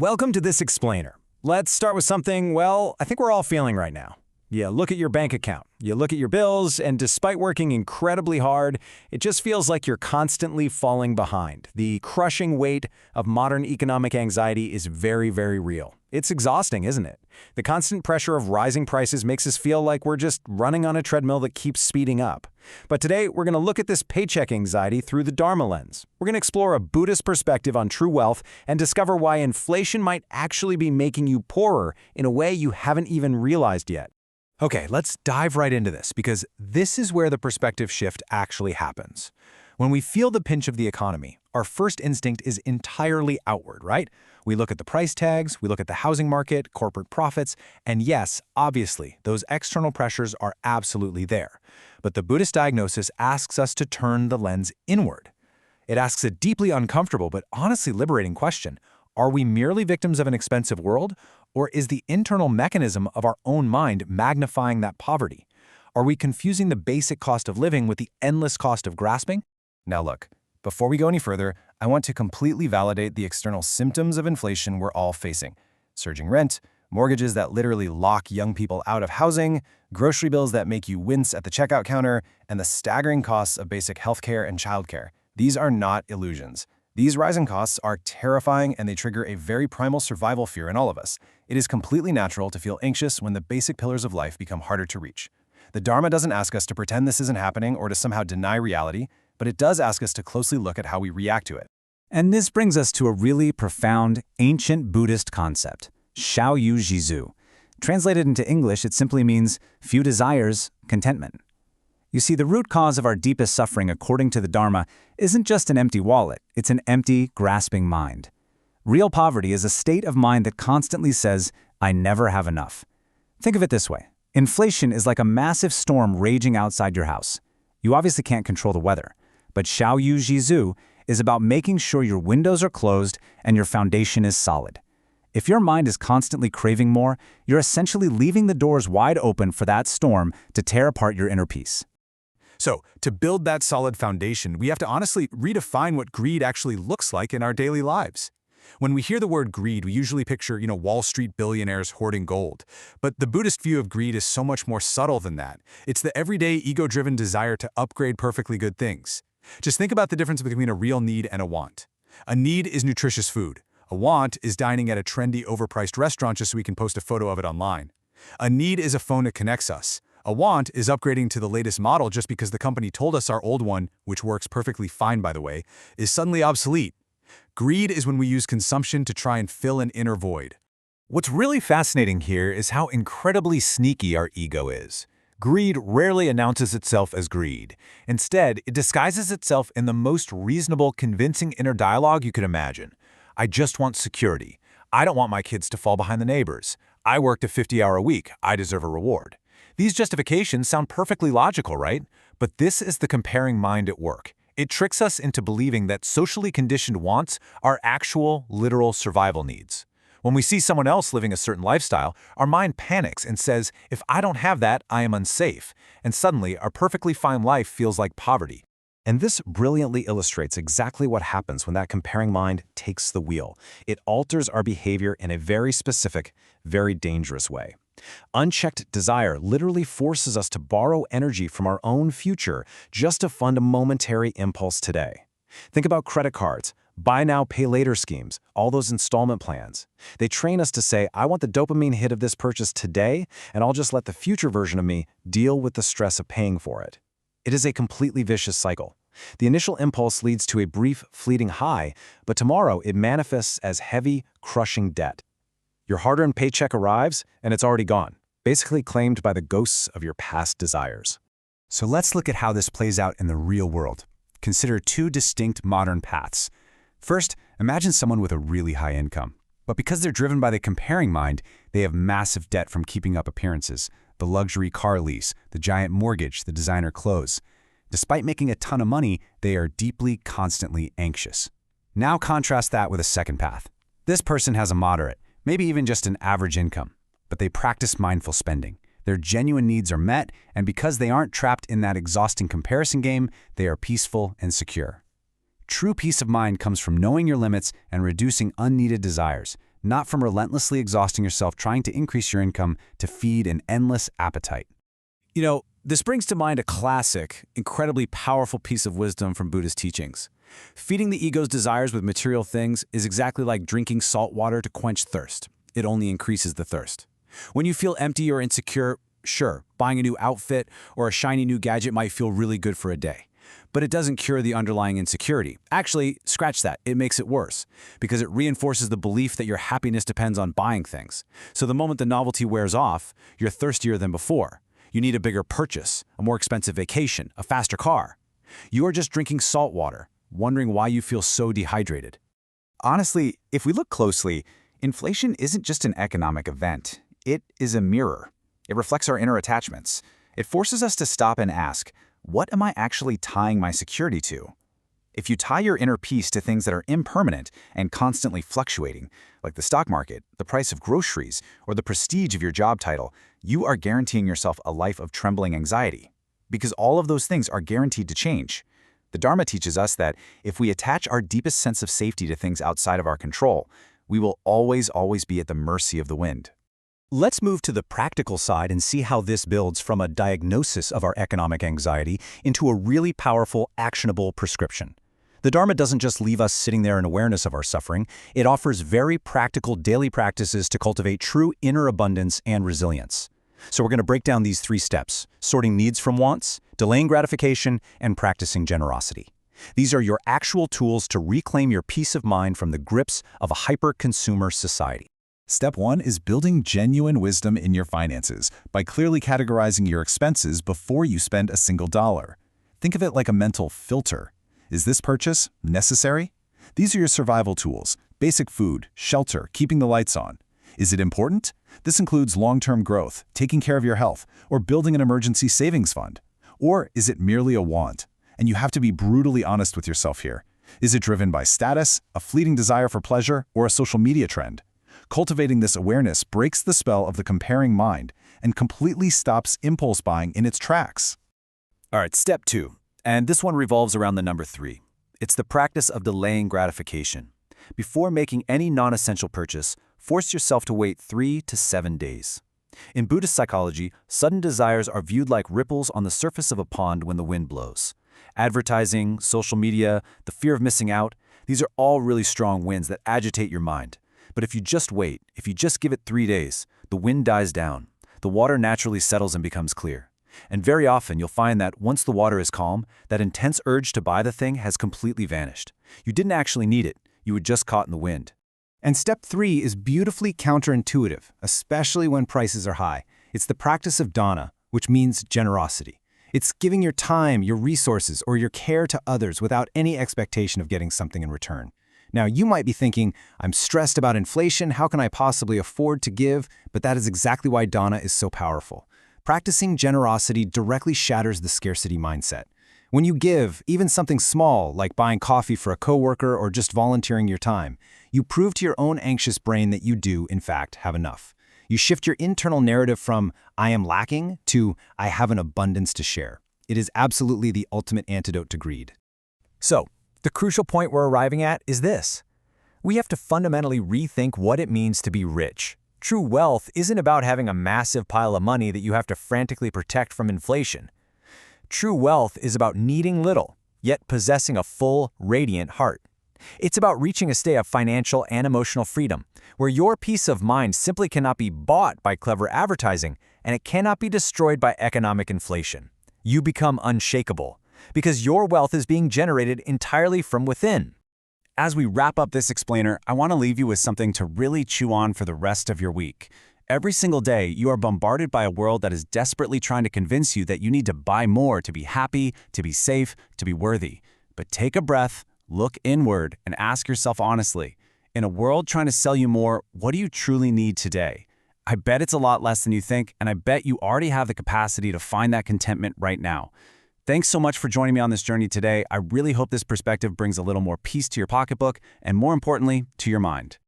Welcome to this explainer. Let's start with something, well, I think we're all feeling right now. You look at your bank account, you look at your bills, and despite working incredibly hard, it just feels like you're constantly falling behind. The crushing weight of modern economic anxiety is very, very real. It's exhausting, isn't it? The constant pressure of rising prices makes us feel like we're just running on a treadmill that keeps speeding up. But today, we're going to look at this paycheck anxiety through the Dharma lens. We're going to explore a Buddhist perspective on true wealth and discover why inflation might actually be making you poorer in a way you haven't even realized yet. Okay, let's dive right into this because this is where the perspective shift actually happens. When we feel the pinch of the economy, our first instinct is entirely outward, right? We look at the price tags, we look at the housing market, corporate profits, and yes, obviously, those external pressures are absolutely there. But the Buddhist diagnosis asks us to turn the lens inward. It asks a deeply uncomfortable but honestly liberating question. Are we merely victims of an expensive world, or is the internal mechanism of our own mind magnifying that poverty? Are we confusing the basic cost of living with the endless cost of grasping? Now look, before we go any further, I want to completely validate the external symptoms of inflation we're all facing. Surging rent, mortgages that literally lock young people out of housing, grocery bills that make you wince at the checkout counter, and the staggering costs of basic healthcare and childcare. These are not illusions. These rising costs are terrifying and they trigger a very primal survival fear in all of us. It is completely natural to feel anxious when the basic pillars of life become harder to reach. The Dharma doesn't ask us to pretend this isn't happening or to somehow deny reality, but it does ask us to closely look at how we react to it. And this brings us to a really profound, ancient Buddhist concept, Shao Jizu. Translated into English, it simply means few desires, contentment. You see, the root cause of our deepest suffering, according to the Dharma, isn't just an empty wallet, it's an empty, grasping mind. Real poverty is a state of mind that constantly says, I never have enough. Think of it this way. Inflation is like a massive storm raging outside your house. You obviously can't control the weather, but Shao Jizu is about making sure your windows are closed and your foundation is solid. If your mind is constantly craving more, you're essentially leaving the doors wide open for that storm to tear apart your inner peace. So, to build that solid foundation, we have to honestly redefine what greed actually looks like in our daily lives. When we hear the word greed, we usually picture, Wall Street billionaires hoarding gold. But the Buddhist view of greed is so much more subtle than that. It's the everyday ego-driven desire to upgrade perfectly good things. Just think about the difference between a real need and a want. A need is nutritious food. A want is dining at a trendy, overpriced restaurant just so we can post a photo of it online. A need is a phone that connects us. A want is upgrading to the latest model just because the company told us our old one, which works perfectly fine by the way, is suddenly obsolete. Greed is when we use consumption to try and fill an inner void. What's really fascinating here is how incredibly sneaky our ego is. Greed rarely announces itself as greed. Instead, it disguises itself in the most reasonable, convincing inner dialogue you could imagine. I just want security. I don't want my kids to fall behind the neighbors. I worked a 50-hour week. I deserve a reward. These justifications sound perfectly logical, right? But this is the comparing mind at work. It tricks us into believing that socially conditioned wants are actual, literal survival needs. When we see someone else living a certain lifestyle, our mind panics and says, if I don't have that, I am unsafe. And suddenly, our perfectly fine life feels like poverty. And this brilliantly illustrates exactly what happens when that comparing mind takes the wheel. It alters our behavior in a very specific, very dangerous way. Unchecked desire literally forces us to borrow energy from our own future just to fund a momentary impulse today. Think about credit cards, buy now, pay later schemes, all those installment plans. They train us to say, I want the dopamine hit of this purchase today, and I'll just let the future version of me deal with the stress of paying for it. It is a completely vicious cycle. The initial impulse leads to a brief, fleeting high, but tomorrow it manifests as heavy, crushing debt. Your hard-earned paycheck arrives, and it's already gone, basically claimed by the ghosts of your past desires. So let's look at how this plays out in the real world. Consider two distinct modern paths. First, imagine someone with a really high income. But because they're driven by the comparing mind, they have massive debt from keeping up appearances, the luxury car lease, the giant mortgage, the designer clothes. Despite making a ton of money, they are deeply, constantly anxious. Now contrast that with a second path. This person has a moderate, maybe even just an average income, but they practice mindful spending. Their genuine needs are met, and because they aren't trapped in that exhausting comparison game, they are peaceful and secure. True peace of mind comes from knowing your limits and reducing unneeded desires, not from relentlessly exhausting yourself trying to increase your income to feed an endless appetite. You know, this brings to mind a classic, incredibly powerful piece of wisdom from Buddhist teachings. Feeding the ego's desires with material things is exactly like drinking salt water to quench thirst. It only increases the thirst. When you feel empty or insecure, sure, buying a new outfit or a shiny new gadget might feel really good for a day. But it doesn't cure the underlying insecurity. Actually, scratch that, it makes it worse, because it reinforces the belief that your happiness depends on buying things. So the moment the novelty wears off, you're thirstier than before. You need a bigger purchase, a more expensive vacation, a faster car. You are just drinking salt water, wondering why you feel so dehydrated. Honestly, if we look closely, inflation isn't just an economic event. It is a mirror. It reflects our inner attachments. It forces us to stop and ask, what am I actually tying my security to? If you tie your inner peace to things that are impermanent and constantly fluctuating, like the stock market, the price of groceries, or the prestige of your job title, you are guaranteeing yourself a life of trembling anxiety. Because all of those things are guaranteed to change. The Dharma teaches us that if we attach our deepest sense of safety to things outside of our control, we will always be at the mercy of the wind. Let's move to the practical side and see how this builds from a diagnosis of our economic anxiety into a really powerful, actionable prescription. The Dharma doesn't just leave us sitting there in awareness of our suffering, it offers very practical daily practices to cultivate true inner abundance and resilience. So we're going to break down these 3 steps: sorting needs from wants, delaying gratification, and practicing generosity. These are your actual tools to reclaim your peace of mind from the grips of a hyper-consumer society. Step 1 is building genuine wisdom in your finances by clearly categorizing your expenses before you spend a single dollar. Think of it like a mental filter. Is this purchase necessary? These are your survival tools: basic food, shelter, keeping the lights on. Is it important? This includes long-term growth, taking care of your health, or building an emergency savings fund. Or is it merely a want? And you have to be brutally honest with yourself here. Is it driven by status, a fleeting desire for pleasure, or a social media trend? Cultivating this awareness breaks the spell of the comparing mind and completely stops impulse buying in its tracks. All right, step 2. And this one revolves around the number 3. It's the practice of delaying gratification. Before making any non-essential purchase, force yourself to wait 3 to 7 days. In Buddhist psychology, sudden desires are viewed like ripples on the surface of a pond when the wind blows. Advertising, social media, the fear of missing out, these are all really strong winds that agitate your mind. But if you just wait, if you just give it 3 days, the wind dies down. The water naturally settles and becomes clear. And very often you'll find that once the water is calm, that intense urge to buy the thing has completely vanished. You didn't actually need it, you were just caught in the wind. And step 3 is beautifully counterintuitive, especially when prices are high. It's the practice of Dharma, which means generosity. It's giving your time, your resources, or your care to others without any expectation of getting something in return. Now, you might be thinking, I'm stressed about inflation, how can I possibly afford to give? But that is exactly why Dharma is so powerful. Practicing generosity directly shatters the scarcity mindset. When you give, even something small, like buying coffee for a coworker or just volunteering your time, you prove to your own anxious brain that you do, in fact, have enough. You shift your internal narrative from, I am lacking, to, I have an abundance to share. It is absolutely the ultimate antidote to greed. So, the crucial point we're arriving at is this. We have to fundamentally rethink what it means to be rich. True wealth isn't about having a massive pile of money that you have to frantically protect from inflation. True wealth is about needing little, yet possessing a full, radiant heart. It's about reaching a state of financial and emotional freedom, where your peace of mind simply cannot be bought by clever advertising, and it cannot be destroyed by economic inflation. You become unshakable, because your wealth is being generated entirely from within. As we wrap up this explainer, I want to leave you with something to really chew on for the rest of your week. Every single day, you are bombarded by a world that is desperately trying to convince you that you need to buy more to be happy, to be safe, to be worthy. But take a breath, look inward, and ask yourself honestly, in a world trying to sell you more, what do you truly need today? I bet it's a lot less than you think, and I bet you already have the capacity to find that contentment right now. Thanks so much for joining me on this journey today. I really hope this perspective brings a little more peace to your pocketbook and, more importantly, to your mind.